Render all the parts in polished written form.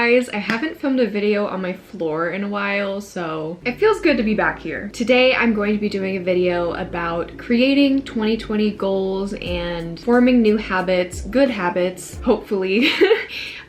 guys, I haven't filmed a video on my floor in a while, so it feels good to be back here. Today I'm going to be doing a video about creating 2020 goals and forming new habits, good habits, hopefully,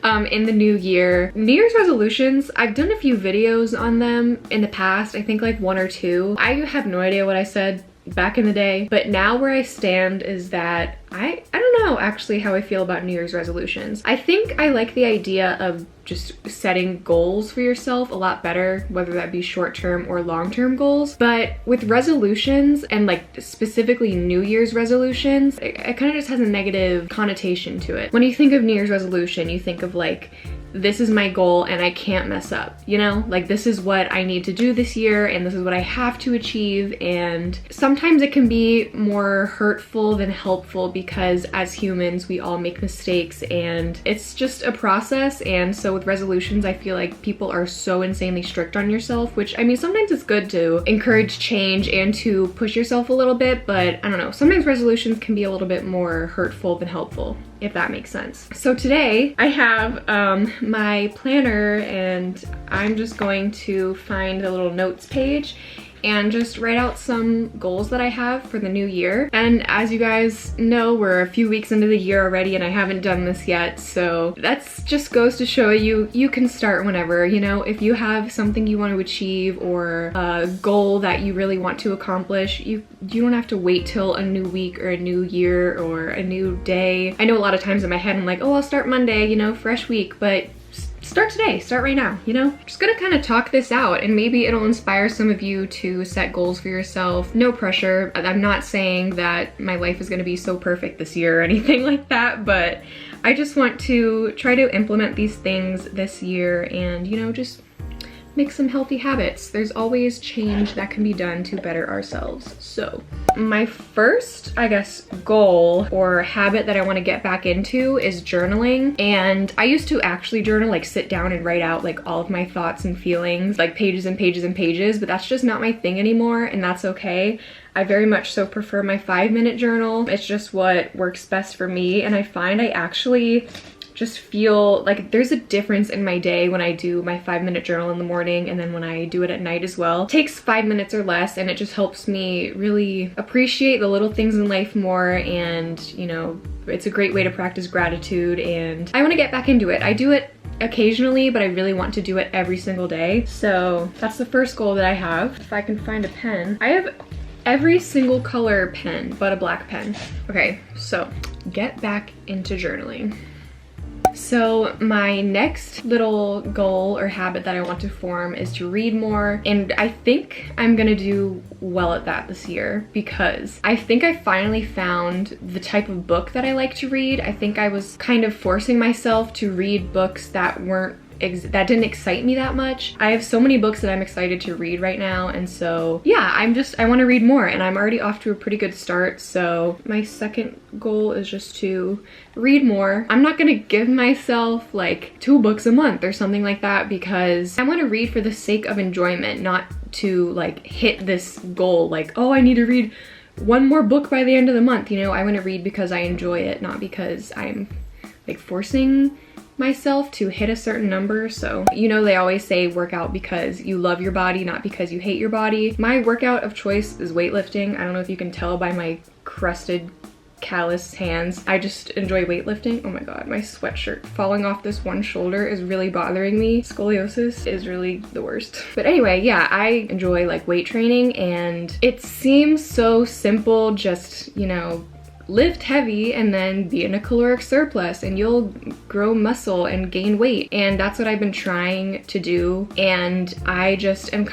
in the new year. New Year's resolutions, I've done a few videos on them in the past, I think like 1 or 2. I have no idea what I said back in the day, but now where I stand is that I don't know actually how I feel about New Year's resolutions. I think I like the idea of just setting goals for yourself a lot better, whether that be short-term or long-term goals. But with resolutions, and like specifically New Year's resolutions, it kind of just has a negative connotation to it. When you think of New Year's resolution, you think of like, this is my goal and I can't mess up, you know? Like, this is what I need to do this year and this is what I have to achieve. And sometimes it can be more hurtful than helpful because as humans, we all make mistakes and it's just a process. And so with resolutions, I feel like people are so insanely strict on yourself, which, I mean, sometimes it's good to encourage change and to push yourself a little bit, but I don't know, sometimes resolutions can be a little bit more hurtful than helpful, if that makes sense. So today I have my planner and I'm just going to find the little notes page and just write out some goals that I have for the new year. And as you guys know, we're a few weeks into the year already and I haven't done this yet, so that's just goes to show you, you can start whenever, you know, if you have something you want to achieve or a goal that you really want to accomplish, you don't have to wait till a new week or a new year or a new day. I know a lot of times in my head I'm like, oh, I'll start Monday, you know, fresh week, but start today, start right now, you know? Just gonna kind of talk this out and maybe it'll inspire some of you to set goals for yourself. No pressure. I'm not saying that my life is gonna be so perfect this year or anything like that, but I just want to try to implement these things this year and, you know, just make some healthy habits. There's always change that can be done to better ourselves. So my first, I guess, goal or habit that I want to get back into is journaling. And I used to actually journal, like sit down and write out like all of my thoughts and feelings, like pages and pages and pages, but that's just not my thing anymore, and that's okay. I very much so prefer my 5-minute journal. It's just what works best for me, and I find I actually just feel like there's a difference in my day when I do my 5-minute journal in the morning and then when I do it at night as well. It takes 5 minutes or less and it just helps me really appreciate the little things in life more, and you know, it's a great way to practice gratitude and I want to get back into it. I do it occasionally, but I really want to do it every single day. So that's the first goal that I have. If I can find a pen. I have every single color pen but a black pen. Okay, so get back into journaling. So my next little goal or habit that I want to form is to read more, and I think I'm gonna do well at that this year because I think I finally found the type of book that I like to read. I think I was kind of forcing myself to read books that that didn't excite me that much. I have so many books that I'm excited to read right now, and so yeah, I want to read more and I'm already off to a pretty good start. So my second goal is just to read more. I'm not gonna give myself like 2 books a month or something like that because I want to read for the sake of enjoyment, not to like hit this goal like, oh, I need to read 1 more book by the end of the month, you know? I want to read because I enjoy it, not because I'm like forcing myself to hit a certain number. So, you know, they always say work out because you love your body, not because you hate your body. My workout of choice is weightlifting. I don't know if you can tell by my crusted, callous hands. I just enjoy weightlifting. Oh my god, my sweatshirt falling off this one shoulder is really bothering me. Scoliosis is really the worst. But anyway, yeah, I enjoy like weight training and it seems so simple, just, you know, lift heavy and then be in a caloric surplus and you'll grow muscle and gain weight. And that's what I've been trying to do. And I just am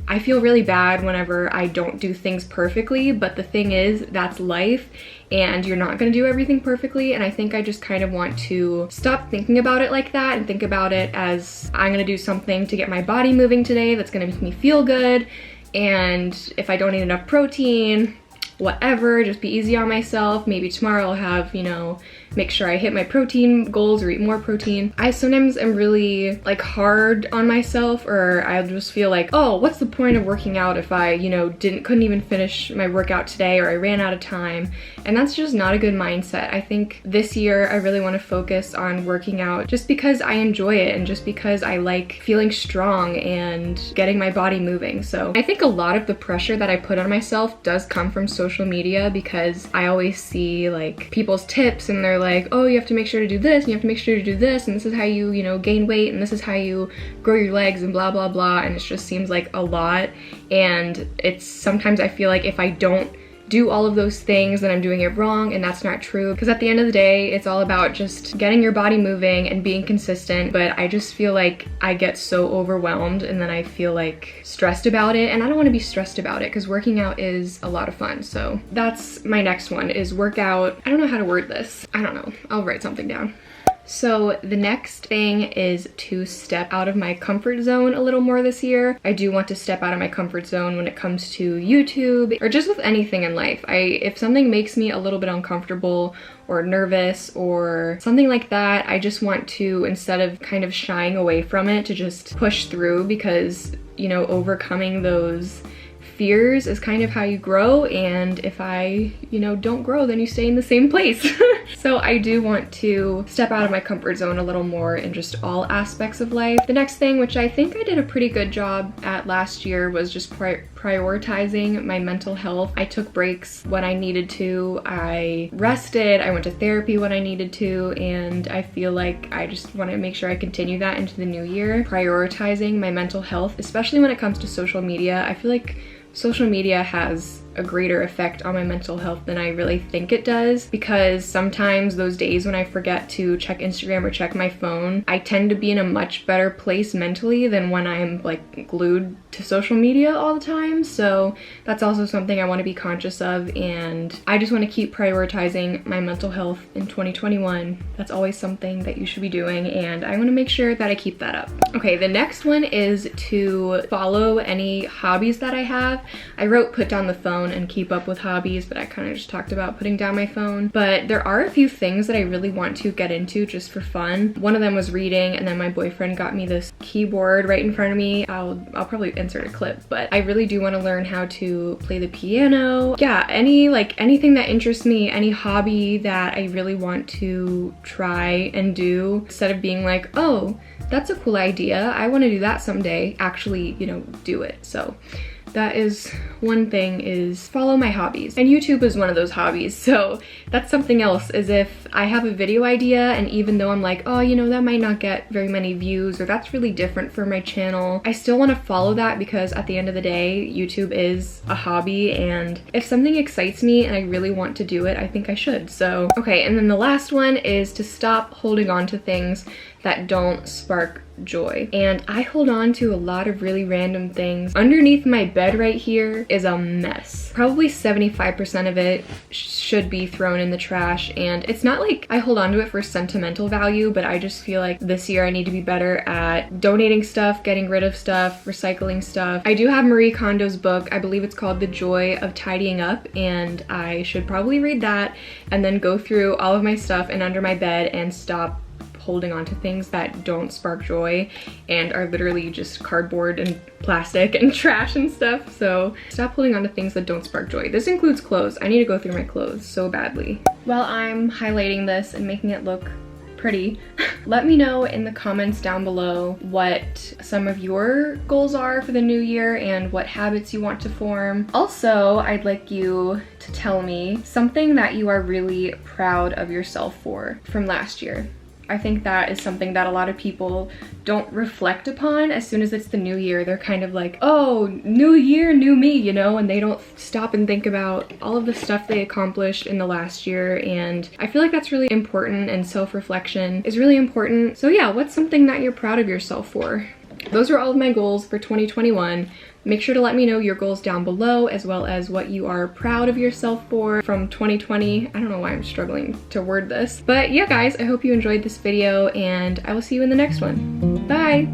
I feel really bad whenever I don't do things perfectly, but the thing is, that's life and you're not gonna do everything perfectly. And I think I just kind of want to stop thinking about it like that and think about it as I'm gonna do something to get my body moving today that's gonna make me feel good. And if I don't eat enough protein, whatever, just be easy on myself. Maybe tomorrow I'll have, you know, make sure I hit my protein goals or eat more protein. I sometimes am really like hard on myself, or I just feel like, oh, what's the point of working out if I, you know, couldn't even finish my workout today, or I ran out of time. And that's just not a good mindset. I think this year I really want to focus on working out just because I enjoy it and just because I like feeling strong and getting my body moving. So I think a lot of the pressure that I put on myself does come from social media, because I always see like people's tips and they're like, oh, you have to make sure to do this and you have to make sure to do this, and this is how you, you know, gain weight, and this is how you grow your legs and blah blah blah, and it just seems like a lot. And it's sometimes I feel like if I don't do all of those things then I'm doing it wrong, and that's not true, because at the end of the day it's all about just getting your body moving and being consistent. But I just feel like I get so overwhelmed and then I feel like stressed about it, and I don't want to be stressed about it because working out is a lot of fun. So that's my next one, is workout. I don't know how to word this. I don't know. I'll write something down. So the next thing is to step out of my comfort zone a little more this year. I do want to step out of my comfort zone when it comes to YouTube or just with anything in life. If something makes me a little bit uncomfortable or nervous or something like that, I just want to, instead of kind of shying away from it, to just push through, because, you know, overcoming those fears is kind of how you grow, and if I, you know, don't grow, then you stay in the same place. So I do want to step out of my comfort zone a little more in just all aspects of life. The next thing, which I think I did a pretty good job at last year, was just prioritizing my mental health. I took breaks when I needed to, I rested, I went to therapy when I needed to, and I feel like I just want to make sure I continue that into the new year. Prioritizing my mental health, especially when it comes to social media. I feel like social media has a greater effect on my mental health than I really think it does, because sometimes those days when I forget to check Instagram or check my phone, I tend to be in a much better place mentally than when I'm like glued to social media all the time. So that's also something I want to be conscious of, and I just want to keep prioritizing my mental health in 2021. That's always something that you should be doing, and I want to make sure that I keep that up. Okay, the next one is to follow any hobbies that I have. I wrote put down the phone and keep up with hobbies, but I kind of just talked about putting down my phone. But there are a few things that I really want to get into just for fun. One of them was reading, and then my boyfriend got me this keyboard right in front of me. I'll probably insert a clip, but I really do want to learn how to play the piano. Yeah, anything that interests me, any hobby that I really want to try and do, instead of being like, oh, that's a cool idea, I want to do that someday, actually, you know, do it. So that is one thing, is follow my hobbies. And YouTube is one of those hobbies. So that's something else, is if I have a video idea and even though I'm like, oh, you know, that might not get very many views, or that's really different for my channel, I still want to follow that, because at the end of the day, YouTube is a hobby, and if something excites me and I really want to do it, I think I should. So, okay, and then the last one is to stop holding on to things that don't spark joy. And I hold on to a lot of really random things. Underneath my bed right here is a mess. Probably 75% of it should be thrown in the trash, and it's not like I hold on to it for sentimental value, but I just feel like this year I need to be better at donating stuff, getting rid of stuff, recycling stuff. I do have Marie Kondo's book, I believe it's called The Joy of Tidying Up, and I should probably read that and then go through all of my stuff and under my bed and stop holding on to things that don't spark joy and are literally just cardboard and plastic and trash and stuff. So stop holding on to things that don't spark joy. This includes clothes. I need to go through my clothes so badly. While I'm highlighting this and making it look pretty, let me know in the comments down below what some of your goals are for the new year and what habits you want to form. Also, I'd like you to tell me something that you are really proud of yourself for from last year. I think that is something that a lot of people don't reflect upon. As soon as it's the new year, they're kind of like, oh, new year, new me, you know, and they don't stop and think about all of the stuff they accomplished in the last year. And I feel like that's really important, and self-reflection is really important. So yeah, what's something that you're proud of yourself for? Those are all of my goals for 2021. Make sure to let me know your goals down below, as well as what you are proud of yourself for from 2020. I don't know why I'm struggling to word this. But yeah, guys, I hope you enjoyed this video, and I will see you in the next one. Bye!